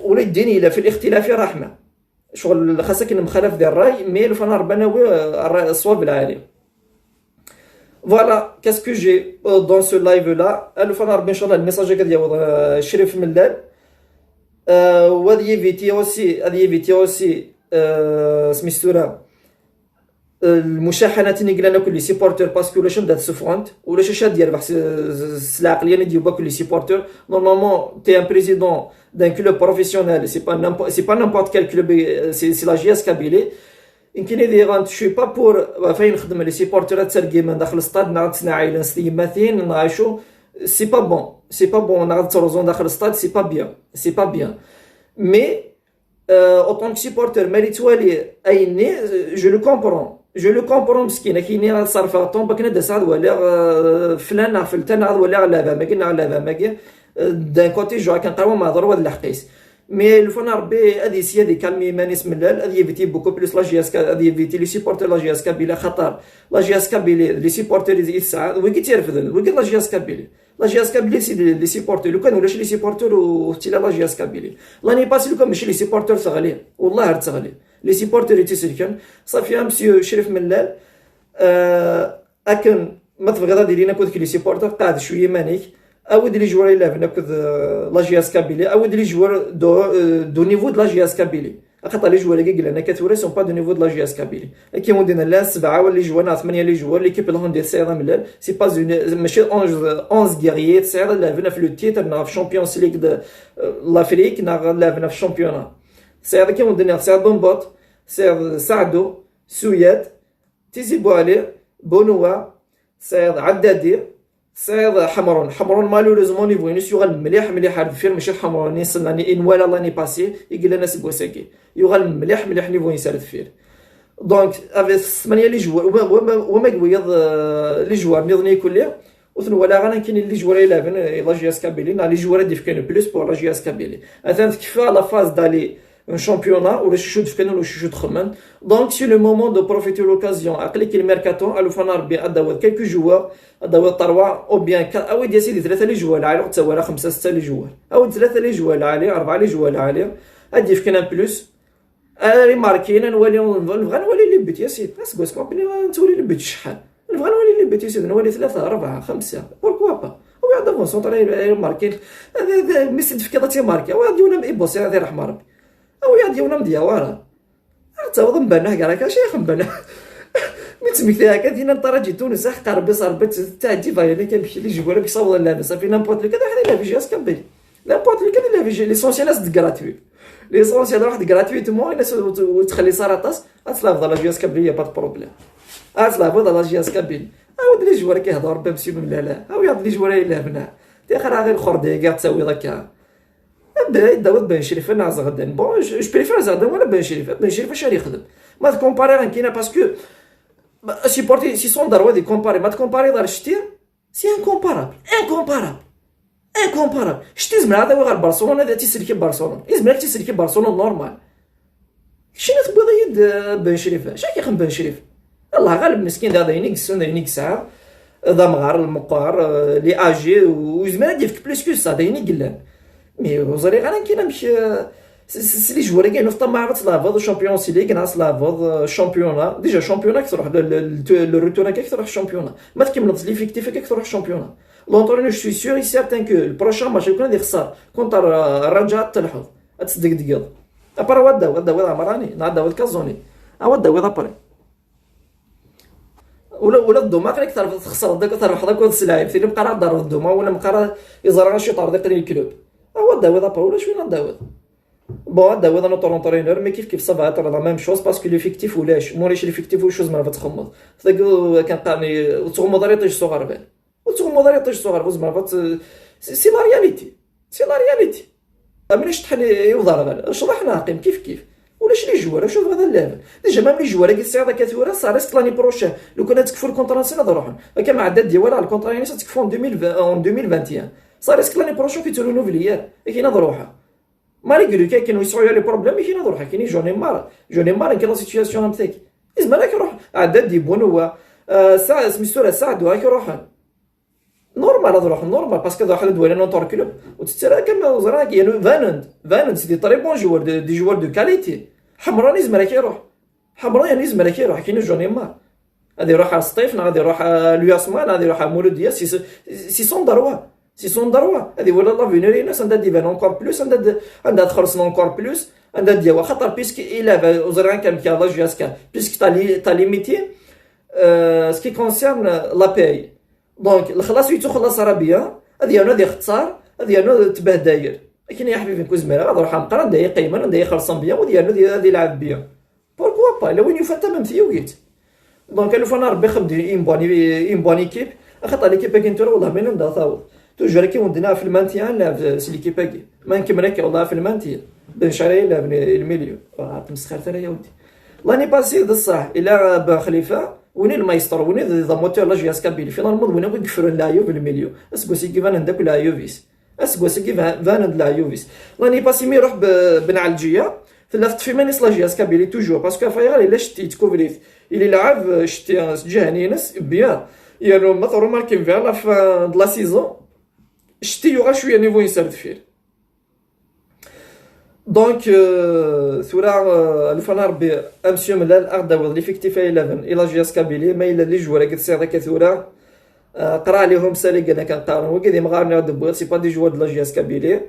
ولا الدين إلا في الاختلاف رحمة. شغل خاصك نمخالف ذي الرأي، مي الفن ربنا هو الصواب العالي. Voilà, qu'est-ce que j'ai dans ce live-là. Le message que j'ai Chérif Millal. وهذه يفيتي أوسي سميستورا المشاحنات اللي قلنا كل سيبورتر باسكو ولاش نبدا تسفونت ولاش اش ديال بحث العقليه اللي ديال كل سيبورتر نورمالمون تي ان بريزيدون دان كلوب بروفيسيونيل سي با نيمبورت كال كلوب سي لا جي اس كابيلي يمكن يدير شوي با بور فين نخدم لي سيبورترات ترقي من داخل الستاد نعرض عائله نستيماتين نعيشو سي با بون نعرض تروزون داخل الستاد سي با بيان مي اوطون سيبورتر مالي توالي ايني جو لو كومبرون مسكينه كاينين راه صارفه طون باك ندا سعد ولا فلان فلتان عاد ولا لعبه ما قلنا لعبه ما دان كوتي جو كنقراو مع ضربه الحقيس مي الفنا ربي هذه سي هذه كالمي مانيس ملال هذه فيتي بوكو بلوس لا جي اس كا هذه فيتي لي سيبورتر لا جي اس كابيلا خطر لا جي اس كابيلي لي سيبورتر لي ساعه وكي تيرفدن وكي لا جي اس كابيلي لا جي اس كابيلي سي لي سيبورتر لو كان ولاش لي سيبورتر وتي لا جي اس كابيلي لاني باسي لو كان ماشي لي سيبورتر تغلي والله تغلي لي سيبورتر تيسلكن صافي مسيو شريف ملال اكن ما تبغي غادي لينا كود لي سيبورتر قاعد شويه مانيك اود لي جوار الا ناكد لا جي اس كابيلي اود لي جوار دو نيفو د لا جي اس كابيلي خاطر لي جوار اللي قلنا كثوري سون با دو نيفو د لا جي اس كابيلي كي ودينا لا 7 ولا جوار 8 لي جوار ليكيب الهوندي سير ملال سي با ماشي 11 غيريي سير لعبنا في لو تيتر نا في شامبيونز ليغ د لافريك نا لعبنا في الشامبيونات سير كي ودينا سير بومبوت سير سعدو سويات تيزي بوالي بونوا سير عدادي سير حمرون مالوريزمون نيفو يغال مليح هاد الفيلم ماشي حمروني صناني ان ولا لاني باسي يقول لنا سيبوساكي يغال مليح نيفو يسال الفيلم دونك افي 8 لي جوار وما قويض لي جوار نظني كليه وثن ولا غانا كاين لي جوار 11 لا جي اس كابيلي نا لي جوار ديف كانوا بلوس بور لا جي اس كابيلي اثان كيفا لا فاز دالي un championnat ou le chouchou de Fkenen ou le chouchou de Khemen. Donc c'est le moment de profiter de l'occasion. Après qu'il mercato, à l'oufana bien d'avoir quelques joueurs, d'avoir trois ou bien quatre. Ah oui, il y a des joueurs là, alors tu vois là, 5-6 joueurs. Ah oui, 3 joueurs là, 4 joueurs là, à dire Fkenen plus. اللي ماركين نولي نبغى نولي لي بيت يا سيدي بس كوس كومبلي تولي لي بيت شحال نبغى نولي لي بيت يا سيدي نولي 3 4 5 بوركوا با ويا دافون سونطري ماركين ميسي في كذا ماركي وغادي ولا يبوسي هذا رحمه ربي او يا ديونا مدياوره تعوض مبانه كاع راك شيخ مبانه متمكتها كدينا نطرجي تونس حق ربي صربت تاع ديفاي اللي كنمشي لي جوار كيصاوب لا صافي نامبورت لي كذا حنا لا في جي اس كابيلي نامبورت لي كذا لا في جي ليسونسيال اس غراتوي ليسونسيال واحد غراتويتمون الناس وتخلي سراطاس اتلافض لا جي اس كابيلي با بروبليم اتلافض لا جي اس كابيلي عاود لي جوار كيهضر بمسي لا او يعطي لي جوار الا بنا تيخرا غير خردي كاع تساوي داك داود بن شريف ناز غدا بون جو بريفير زاد ولا بن شريف اش يخدم ما تكومباري كاينه باسكو سيبورتي سي سون دار ودي كومباري ما تكومباري دار شتي سي انكومبارابل شتي زمر هذا غير برشلونه هذا تيسلكي برشلونه يزمر تيسلكي برشلونه نورمال شنو تبغي يد بن شريف اش كيخدم بن شريف الله غالب مسكين هذا ينيك ساعه ضمغار المقار لي اجي وزمان يفك بلوس كو سا دايني قلان مي وزري غير كاين مش سي لي جوار كاين في طماع تلافض شامبيونز ليغ ناس لافض شامبيونا ديجا شامبيونا كتروح لو روتور كتروح الشامبيونا ما تكملش ليفيكتيف كتروح الشامبيونا لونطرينور جو سوي سيغ سيرتان كو البروشان ماتش يكون غادي يخسر كونتر الرجاء تلحظ تصدق دقيق ابار ودا عمراني نعدا الكازوني ودا ابري ولا الدوما قال لك تعرف تخسر داك تروح هذاك السلايب ثاني بقى راه دار الدوما ولا بقى يزرع شي طار داك الكلوب داوود ابا ولا شويه داوود بون داوود انا طورونترينور مي كيف صافا ترى لا ميم شوز باسكو ليفيكتيف ولاش مولاش ليفيكتيف وشوز ما تخمض ثقو كان قاني وتغمض ريطيش صغار بال وتغمض ريطيش صغار بوز ما سي لا رياليتي سي لا رياليتي امنيش تحل يوضر غير شرح ناقم كيف ولاش لي جوار شوف هذا الليفل ديجا مام لي جوار كي السياده كثوره صار ريسك لاني بروشين لو كنا تكفوا الكونتراسيون هذا روحهم هكا مع الدات ديال على الكونتراسيون تكفوا 2021 صار ريسك لاني بروشين كي تولو نوفليير كاين هذا روحها مالي يقولوا كاين يسعوا لي بروبليم كاين هذا روحها كاين جوني مار كاين لا سيتوياسيون هكاك لازم راك روح عداد دي بون هو ساعه سميتو ساعدوا هاك روحها نورمال هذا روح نورمال باسكو هذا واحد دوله نوتور كلوب وتترا كما زرا كاين فانند سي دي طري بون جوار دي جوار دو كاليتي حمراني زمرك يروح حمراني زمرك يروح كاين جوني مار غادي يروح على ستيفن غادي يروح لياسمان غادي يروح على مولوديا سي سون دروا سي سون دروا هذه ولا لا فينيري ناس عندها ديفان اونكور بلوس عندها تخلص اونكور بلوس عندها ديوا خاطر بيسك الا وزرا كان كي لا جياسكا بيسك تا ليميتي سكي كونسيرن لا باي دونك الخلاص يتخلص عربيه هذه انا دي اختصار هذه انا تباه داير لكن يا حبيبي كوز ميرا غادي نروح نقرا ندير قيمه ندير خلصان بيا وديالو غادي يلعب بيا بوركوا با لو وين يفتا ميم ثيوغيت دونك لو فانا ربي خدي امبوني كيب خاطر ليكيب كنتور والله ما نبدا ثاوض توجور كي ودنا في المانتيان لا في ليكيب كي ما نكمل والله في المانتيان بن شعري لا بن الميليو تمسخر ترى يا ودي لاني باسي الصح الى با خليفه وين المايسترو وين ذا موتور لا جي اس كابيلي فينا الموضوع وين يقفروا لايو في الميليو اسكو سي كيفان عندك لا يوفيس اسكو سي كيفان لا يوفيس لاني باسي مي يروح بنعالجيه ثلاث في مانيس لا جي اس كابيلي توجور باسكو فايغ الا شتي تكوفريت اللي لعب شتي جهنينس بيان يعني مثلا ماركين في لا فان لا سيزون شتي يوغا شويه نيفو يسرد فيه دونك ثورا الفنا ربي امسيو ملال اغدا ليفيكتيف 11 الى جي اس كابيلي ما الا لي جوار كتسير هذاك ثورا قرا عليهم سالي انا كنقارن وكيدي مغارني هاد بوغ سي با دي جوار دو لا جي اس كابيلي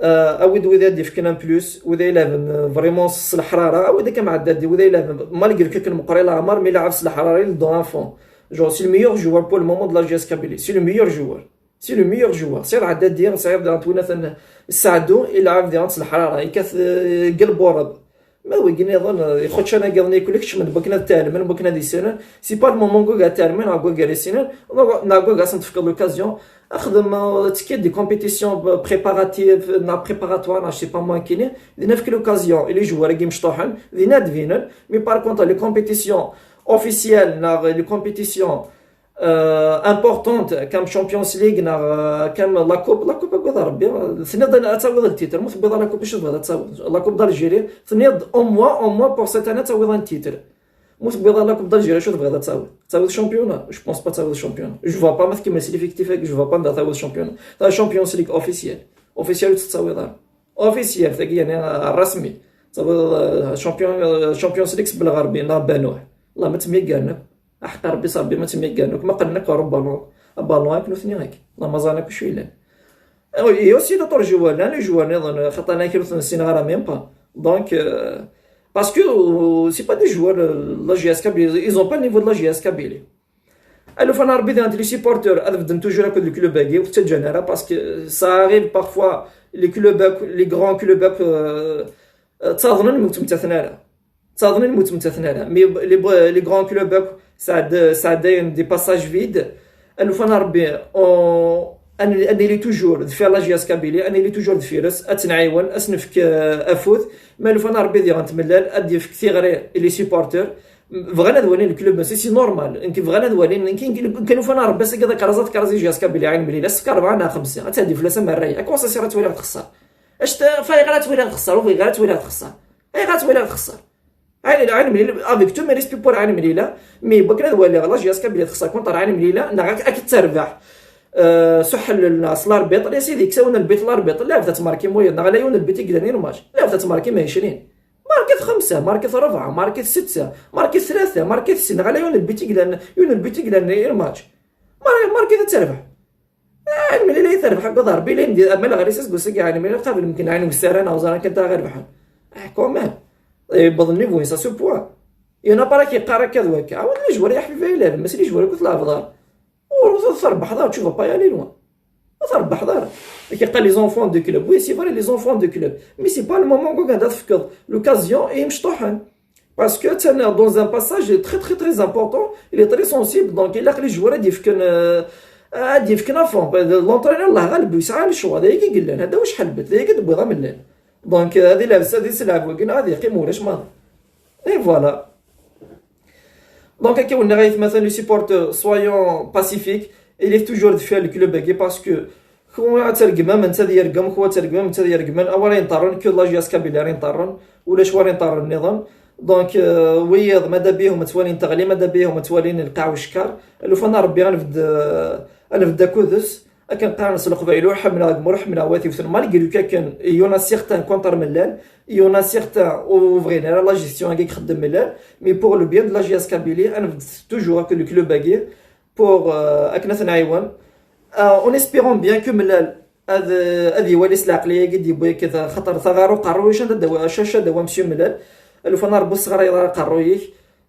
اود وذا دي فكنا بلوس وذا 11 فريمون الحراره وذا كما عداد دي وذا 11 مالغري كيك المقري العمر مي لعب الحراره دون فون جو سي الميور جوار بور المومون دو لا جي اس كابيلي سي لو ميور جوار سي لو ميور جوار سير عداد ديال صعيب دانتونا ساعدو يلعب ديال الحراره يكاث قلب ورد ما هو قلنا يظن يخدش انا قالني كلكش من بكنا تال من بكنا دي سنه سي با المومون كو تال من اكو غاريسين ناكو غاسنت في لوكازيون اخدم تكيد دي كومبيتيسيون بريباراتيف نا بريباراتوار سي با موان كيني دينا في لوكازيون اللي جوار كي مشطوحن دينا دفينن مي بار كونطر لي كومبيتيسيون اوفيسيال نا لي كومبيتيسيون امبورطونت كام شامبيونز ليغ نا كام لا كوب قدر ربي ثني تعوض التيتر مو ثبيض لا كوب باش تبغى تعوض لا كوب دالجيري ثني او موا بور سيت انا تعوض التيتر مو ثبيض لا كوب دالجيري شو تبغى تعوض شامبيونا جو بونس با تعوض شامبيونا جو فوا با ما كيما سي ليفيكتيف جو فوا با تعوض شامبيونا تا شامبيونز ليغ اوفيسيال تتعوض اوفيسيال ثقي يعني الرسمي تعوض شامبيونز ليغ بالغربي نا بانوح والله ما تمي كانك حتى ربي صاحبي ما تمي كانك ما قلناك ربما بالون هاك نوثني هاك لا مازالك شويه لا اي اوسي دو جوال لي جوال نظن خاطر انا كي نسينا راه ميم با دونك باسكو سي با دي جوال لا جي اس كابيلي ايزون با نيفو دو لا جي اس كابيلي الو فانا ربي دانت لي سيبورتور افدن توجور هكا الكلوب باكي وحتى جنرا باسكو سا اريف بارفوا لي كلوب لي غران كلوب تصادنن متمتثنه مي لي غران كلوب ساعد دي باساج فيد الو فانا ربي اني لي توجور دفير لا جي اس كابيلي اني لي توجور دفيرس اتنعيون اسنفك افوت مالو فانا ربي ديال نتملل ادي في كثير لي سيبورتور فغانا دواني الكلوب سي نورمال انك فغانا دواني كانوا فانا ربي سكا كرازات كرازي جي اس كابيلي عين ملي لا سكر 4 5 غتهدي فلاسه مريه كون سا سيرات ولا تخسر اش فاي غير تولي تخسر وفي غير تولي تخسر اي غتولي تخسر عين مليله افيك تو مي ريسبي بور عين مليله مي بكرا دوالي لا جي اس كابيلي خصها كون طار عين مليله نغاك اكيد تربح سحل الناس الاربيط يا سيدي كساونا البيت الاربيط لا بدا تماركي مويا نغا يون البيت يقدر الماتش لا بدا تماركي ما 20 ماركت 5 ماركت 4 ماركت 6 ماركت 3 ماركت 6 نغا يون البيت يقدر الماتش ماركت تربح عين مليله يتربح حق ضربي لين دي اما لا غريسس قصك عين مليله قبل يمكن عين مستران او زرا كنت غير بحال كومان بضل نيفو سا سو بوان يانا برا كيقرا كذا هكا عاود لي جوار يحفي فيها لا ماشي لي جوار كنت لا فضار وتربح دار تشوف با يالي لوان تربح دار كيقال لي زونفون دو كلوب وي سي فري لي زونفون دو كلوب مي سي با لو مومون كون قاعد تفكر لوكازيون اي مشطوحن باسكو تانا دون ان باساج تري تري تري امبورطون الي تري سونسيبل دونك الا لي جوار يفكن عاد يفكن افون لونطرينور الله غالب يسعى للشوا هذا كي قال هذا واش حلبت هذا كتبغيها من الليل دونك هذه لابسه هذه سلعه وكنا غادي يقيموا ولاش ما اي فوالا دونك هكا ولنا غايت مثلا لي سيبورتور سويون باسيفيك الي توجور دفع الكلوب باكي باسكو كون ترقمه من تادي يرقم كون ترقمه من تادي يرقم اولا ينطرن كو لا جياس كابيلاري ينطرن ولا شوار ينطرن النظام دونك ويض ماذا بيهم متوالين تغلي ماذا بيهم متوالين القاع وشكار لو فانا ربي غنفدا كودس كنبقى نسلق فايلو حمنا واتي وثن مالغري كان يونا سيغتان كونتر ملال يونا سيغتان اوفرينير لا جيستيون كي خدم ملال مي بور لو بيان دو لا جي اس كابيلي انا توجور كو لو كلوب باكي بور اكنا ثنعيون اون اسبيرون بيان كو ملال هذه وليس العقليه قد يبغي كذا خطر ثغارو قارو واش دوا شاشه دوا مسيو ملال لو فانا ربو الصغار قارويه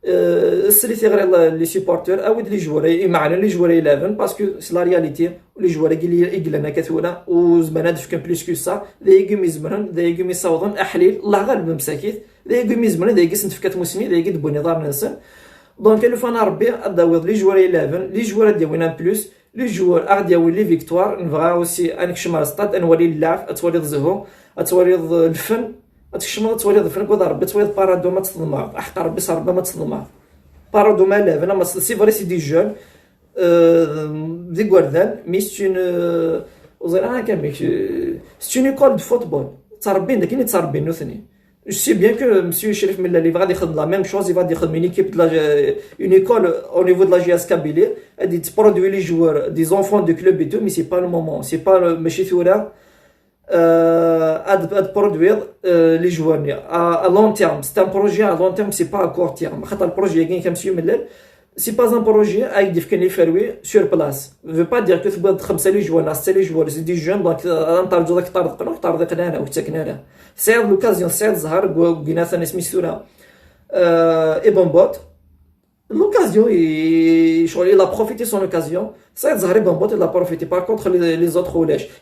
السليتي غير لي سيبورتور اود لي جواري معنا لي جواري 11 باسكو سي لا رياليتي ولي جواري يقلنا كثونا وزمان هاد فكان بليس كو سا ذا يقوم يزمرن ذا يقوم يصوضن احليل الله غالب مساكيت ذا يقوم يزمرن ذا يقسن تفكات مسمي ذا يقد بني دار نسن دونك لو فانا ربي اداوض لي جواري 11 لي جوار ديالنا بلوس لي جوار اغدياوي لي فيكتوار نبغا اوسي انكشمر ستاد انولي اللعب اتولي الزهو اتولي الفن تكشمل تولي الفن كو ربي تولي بارادو ما تصدمع احق ربي صار ما تصدمع بارادو ما لا انا سي فري سي دي جون دي غوردان مي سي اون وزرا كامل سي اون ايكول دو فوتبول تربين داك اللي تربين نوثني جو سي بيان كو مسيو شريف من اللي غادي يخدم لا ميم شوز غادي يخدم اون ايكيب دو اون ايكول او نيفو دو لا جي اس كابيلي غادي تبرودوي لي جوار دي زونفون دو كلوب اي تو مي سي با لو مومون سي با ماشي ثورا ad produire les joueurs à long terme. C'est un projet à long terme, c'est pas à court terme. Le projet est comme si c'est pas un projet avec des frais sur place. Ça veut pas dire que tu peux خمسة les joueurs, les joueurs, c'est des jeunes donc انت جودك طارق هنا وتسكننا. C'est l'occasion, c'est ظهر وقينا ثاني اسمي سورة ابن بوت. L'occasion, il a profité son occasion. Ça, il a profité. Par contre, les autres,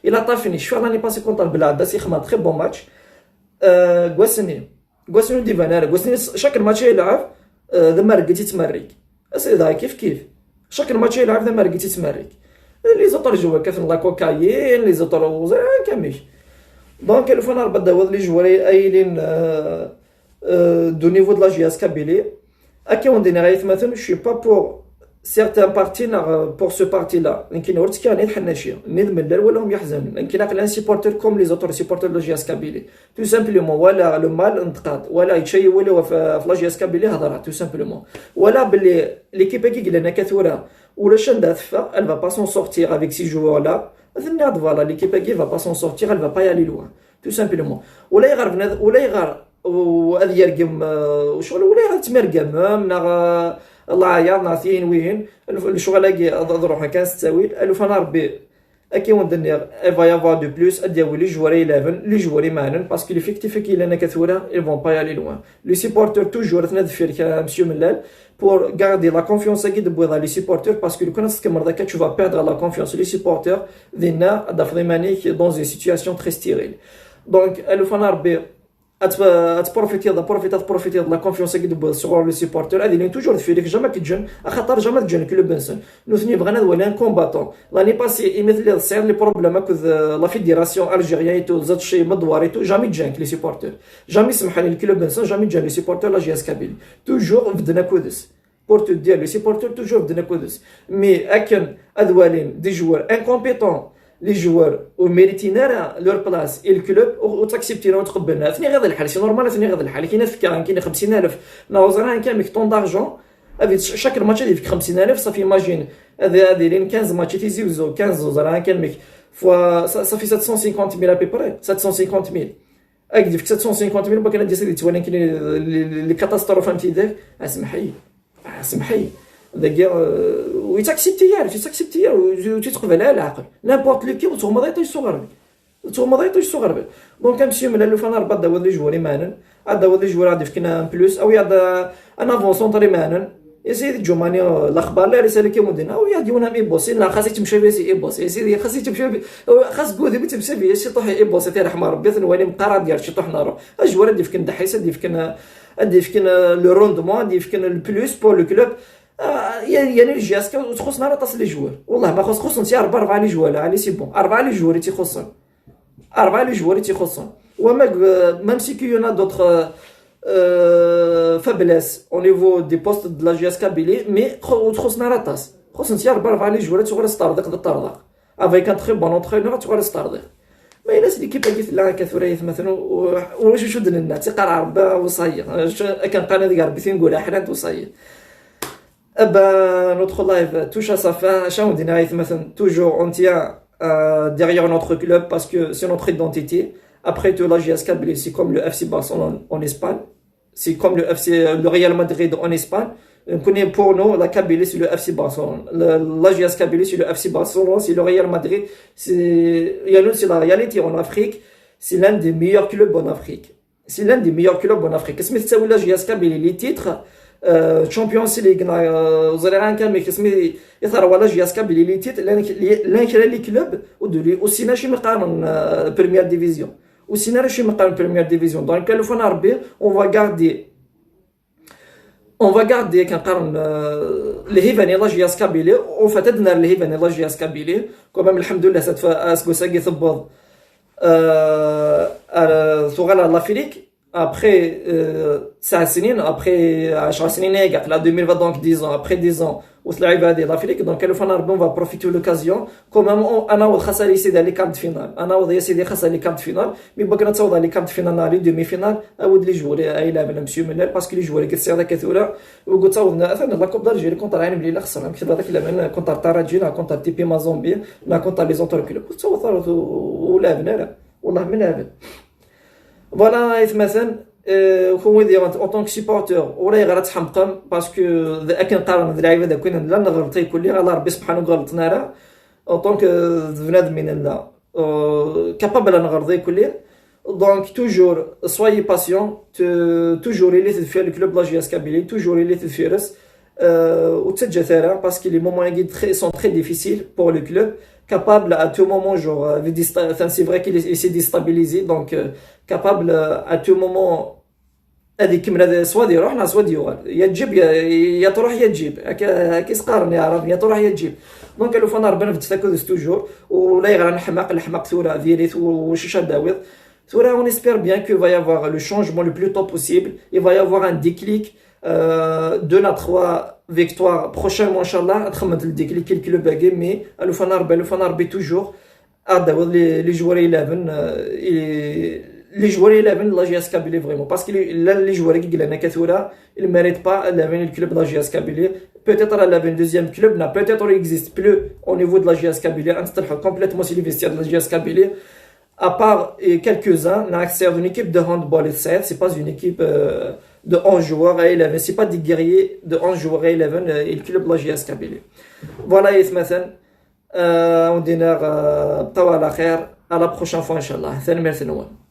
il a pas fini. Je suis l'année passée contre le Blad. Il a fait un très bon match. Gouassini Divaner. Gouassini, chaque match, il a fait des marques qui تمرق. C'est ça, كيف. Chaque match, il a fait des marques qui تمرق. Les autres joueurs, qui font la cocaïne, les autres, كامل. Donc, il faut نربط les joueurs aïlin du niveau de la JS Kabylie. Aquí on dirait مثلا je suis pas pour certains partis pour ce parti là يمكن ورت كان يحنا شي ندم الليل ولا هم يحزنون يمكن اقل سيبورتر كوم لي زوتر سيبورتر دو جي اس كابيلي تو سامبلومون ولا لو مال انتقاد ولا شيء ولا في لا جي اس كابيلي هضرات تو سامبلومون ولا باللي ليكيب كي قلنا كثوره ولا شندا ثفا elle va pas s'en sortir avec ces joueurs là مثلا فوالا ليكيب كي va pas s'en sortir elle va pas y aller loin tout simplement ولا يغرب ولا يغرب وهذا يرقم وشغل ولا تمرقم من الله عيار ناثين وين الشغل كي روحنا كان ستاويل الف انا ربي اكي وندنيغ ايفا يافا دو بلوس ادياو لي جواري 11 لي جواري معنا باسكو ليفيكتيف كي لنا كثوره ils vont pas aller loin les supporters toujours تنادفير كمسيو ملال pour garder la confiance كي دبوضا لي supporters parce que كون تكمر داك tu vas perdre la confiance les supporters دينا دافري مانيك dans une situation très stérile donc الف انا ربي تبروفيتي de la confiance qui دبوض sur les supporters هذه اللي توجور فيك جامع كتجن خاطر جامع تجن كلوب بنسن نوثني بغينا نولي ان كومباتون لاني باسي مثل سير لي بروبليم كذ لا فيديراسيون الجيريان تو زاد شي مدواري تو جامي تجانك لي سيبورتر جامي سمح لي الكلوب بنسن جامي تجان لي سيبورتر لا جي اس كابيل توجور بدنا كودس pour te dire les supporters toujours بدنا كودس مي اكن ادوالين دي جوار انكومبيتون لي جوار وميريتينار لور بلاص الكلوب وتاكسبتينا وتقبلنا ثاني غير الحال سي نورمال ثاني غير الحال كاين في كان كاين 50000 ناوزران كان ميك طون دارجون هذه شاك ماتش اللي فيك 50000 صافي ايماجين هذه دايرين 15 ماتش تيزيوزو 15 وزران كان ميك فوا صافي 750000 ابي بري 750000 اكدي فيك 750000 باقي ندير سيدي ولكن لي كاتاستروف فهمتي داك اسمحي داك ويتاكسبتيار وتيتقبل على العقل نابورت ليكيب وتهما ضايطيش صغار دونك كنمشيو من الفان 4 داود لي جواري مانن داود لي جوار غادي فينا بلوس او ياد ان افونسونطري مانن يا سيدي جوماني الاخبار لا رساله كيمودينا او ياد يونا ايبوسي لا خاصك تمشي بيسي ايبوسي يا سيدي خاصك تمشي خاص كودي تمشي بيه شي طوح ايبوسي تاع رحمه ربي ثنوالي مقرا ديال شي طوح نارو الجوار دي فيك دحيسه دي فيك لو روندمون دي فيك البلوس بور لو كلوب يعني الجاسكا وتخصنا راه تصل لي جوار والله ما خصنا انت 4 لي جوار علي سي بون 4 لي جوار تيخصن 4 لي جوار تيخصن وما ميم سي كي يونا دوطخ فابليس او نيفو دي بوست دو لا جي كابيلي مي تخصنا راه طاس خصنا انت 4 لي جوار تغرس طردق الطردق افيك ان تري بون اونترينور تغرس طردق ما الناس اللي كيف قلت لا كثريت مثلا واش شو دلنا تيقرا ربا وصاير كان قناه ديال ربي نقولها حنا وصاير notre live touche à sa fin. On dit toujours on tient derrière notre club parce que c'est notre identité. Après tout, la GS Kabylie, c'est comme le FC Barcelone en Espagne, c'est comme le Real Madrid en Espagne. On connaît pour nous la Kabylie, c'est le FC Barcelone. La GS Kabylie, c'est le FC Barcelone, c'est le Real Madrid. C'est la réalité en Afrique. C'est l'un des meilleurs clubs en Afrique. C'est l'un des meilleurs clubs en Afrique. Qu'est-ce que c'est la GS Kabylie? Les titres. تشامبيونز ليغ زريان كان كيسمي يثار ولا جي اس كابيلي لي تيت لان كرا لي كلوب ودولي وسينا شي مقارن بريمير ديفيزيون وسينا شي مقارن بريمير ديفيزيون دونك كان فون ربي اون فا غاردي كنقارن لي هيفاني لا جي اس كابيلي وفتدنا لي هيفاني لا جي اس كابيلي كومام الحمد لله سات اسكو ساكي ثبوض ثوغالا لافريك après 9 سنين après 10 سنين هيك على 2020 donc 10 ans après 10 ans وطلع هذه لافريك دونك كانوا فانا ربون فا بروفيتو لوكازيون كومام انا وخسر يسيد لي كارت فينال انا وضي سيدي خسر لي كارت فينال مي بقى نتصاوب لي كارت فينال لي دومي فينال اود لي جوري اي لا نمشيو من باسكو لي جوري كتسير كثوره وقلت تصاوبنا اثنا لا كوب دالجيري كونتر عين بلي لا خسر كتب هذاك لا كونتر تاراجي لا كونتر تي بي مازومبي لا كونتر لي زونتور كلوب تصاوب ولا بنا والله من هذا فوالا يتمثل وكون ديال اون طونك سيبورتور ولا غير تحمقم باسكو كنقارن اللعيبه داك كاين لا نغلطي كلي على ربي سبحانه غلطنا راه اون طونك بنادمين لا كابابل نغلطي كلي دونك توجور سوي باسيون توجور اللي تدفي الكلوب لا جي اس كابيلي توجور اللي تدفيرس وتسجل ثرا باسكو لي مومون كي سون تري ديفيسيل بور لو كلوب capable à tout moment genre c'est vrai qu'il essaie de déstabiliser donc capable à tout moment هذيك من هذا سوا دي روحنا سوا ديوال يا تجيب يا تروح يا تجيب كيس قارني عرف يا تروح يا تجيب دونك لو فانا ربنا في التفكير توجور ولا يغرى الحماق ثورة فيريت وشيشة داويض ثورة on espère bien qu'il va y avoir le changement le plus tôt possible il va y avoir un déclic 2 à 3 victoires prochainement inchallah تخمت الديكليك الكلوب باقي مي لو فانا ربي توجور داويض لي جوار 11 les joueurs 11 la GS Kabylie vraiment parce que les joueurs qui gagnent كثورة ils méritent pas le club de la GS Kabylie peut-être le deuxième club n'a peut-être existe plus au niveau de la GS Kabylie انسترحوا complètement sur les vestiaires de la GS Kabylie à part quelques-uns n'a accès à une équipe de handball c'est pas une équipe de 11 joueurs à 11 c'est pas des guerriers de 11 joueurs à 11 et le club de la GS Kabylie voilà يتمثل on dîner بطول على خير à la prochaine fois inchallah ثاني مرة